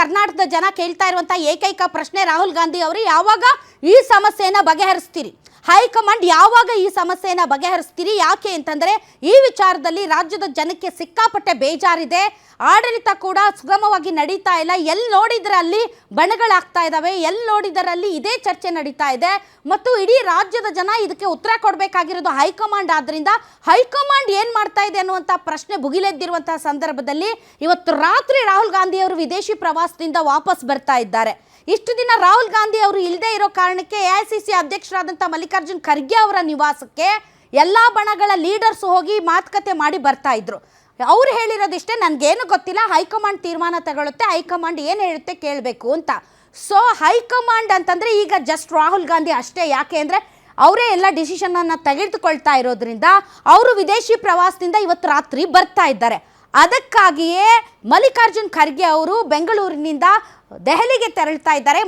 ಕರ್ನಾಟಕದ ಜನ ಕೇಳ್ತಾ ಇರುವಂತ ಏಕೈಕ ಪ್ರಶ್ನೆ, ರಾಹುಲ್ ಗಾಂಧಿ ಅವರು ಯಾವಾಗ ಈ ಸಮಸ್ಯೆನ ಬಗೆಹರಿಸ್ತೀರಿ? ಹೈಕಮಾಂಡ್ ಯಾವಾಗ ಈ ಸಮಸ್ಯೆನ ಬಗೆಹರಿಸ್ತೀರಿ? ಯಾಕೆ ಅಂತಂದ್ರೆ ಈ ವಿಚಾರದಲ್ಲಿ ರಾಜ್ಯದ ಜನಕ್ಕೆ ಸಿಕ್ಕಾಪಟ್ಟೆ ಬೇಜಾರಿದೆ. ಆಡಳಿತ ಕೂಡ ಸುಗಮವಾಗಿ ನಡೀತಾ ಇಲ್ಲ. ಎಲ್ಲಿ ನೋಡಿದ್ರಲ್ಲಿ ಬಣಗಳಾಗ್ತಾ ಇದ್ದಾವೆ, ಎಲ್ಲಿ ನೋಡಿದರಲ್ಲಿ ಇದೇ ಚರ್ಚೆ ನಡೀತಾ ಇದೆ. ಮತ್ತು ಇಡೀ ರಾಜ್ಯದ ಜನ ಇದಕ್ಕೆ ಉತ್ತರ ಕೊಡಬೇಕಾಗಿರೋದು ಹೈಕಮಾಂಡ್. ಆದ್ರಿಂದ ಹೈಕಮಾಂಡ್ ಏನ್ ಮಾಡ್ತಾ ಇದೆ ಅನ್ನುವಂಥ ಪ್ರಶ್ನೆ ಭುಗಿಲೆದ್ದಿರುವಂತಹ ಸಂದರ್ಭದಲ್ಲಿ ಇವತ್ತು ರಾತ್ರಿ ರಾಹುಲ್ ಗಾಂಧಿ ಅವರು ವಿದೇಶಿ ಪ್ರವಾಸದಿಂದ ವಾಪಸ್ ಬರ್ತಾ ಇದ್ದಾರೆ. ಇಷ್ಟು ದಿನ ರಾಹುಲ್ ಗಾಂಧಿ ಅವರು ಇಲ್ಲದೆ ಇರೋ ಕಾರಣಕ್ಕೆ ಎಐಸಿಸಿ ಅಧ್ಯಕ್ಷರಾದಂಥ ಮಲ್ಲಿಕಾರ್ಜುನ್ ಖರ್ಗೆ ಅವರ ನಿವಾಸಕ್ಕೆ ಎಲ್ಲ ಬಣಗಳ ಲೀಡರ್ಸ್ ಹೋಗಿ ಮಾತುಕತೆ ಮಾಡಿ ಬರ್ತಾ ಇದ್ರು. ಅವ್ರು ಹೇಳಿರೋದಿಷ್ಟೇ, ನನಗೇನು ಗೊತ್ತಿಲ್ಲ, ಹೈಕಮಾಂಡ್ ತೀರ್ಮಾನ ತಗೊಳುತ್ತೆ, ಹೈಕಮಾಂಡ್ ಏನು ಹೇಳುತ್ತೆ ಕೇಳಬೇಕು ಅಂತ. ಸೊ ಹೈಕಮಾಂಡ್ ಅಂತಂದರೆ ಈಗ ಜಸ್ಟ್ ರಾಹುಲ್ ಗಾಂಧಿ ಅಷ್ಟೇ. ಯಾಕೆ ಅಂದರೆ ಅವರೇ ಎಲ್ಲ ಡಿಸಿಷನನ್ನು ತೆಗೆದುಕೊಳ್ತಾ ಇರೋದ್ರಿಂದ ಅವರು ವಿದೇಶಿ ಪ್ರವಾಸದಿಂದ ಇವತ್ತು ರಾತ್ರಿ ಬರ್ತಾ ಇದ್ದಾರೆ. ಅದಕ್ಕಾಗಿಯೇ ಮಲ್ಲಿಕಾರ್ಜುನ್ ಖರ್ಗೆ ಅವರು ಬೆಂಗಳೂರಿನಿಂದ ದೆಹಲಿಗೆ ತೆರಳ್ತಾ ಇದ್ದಾರೆ.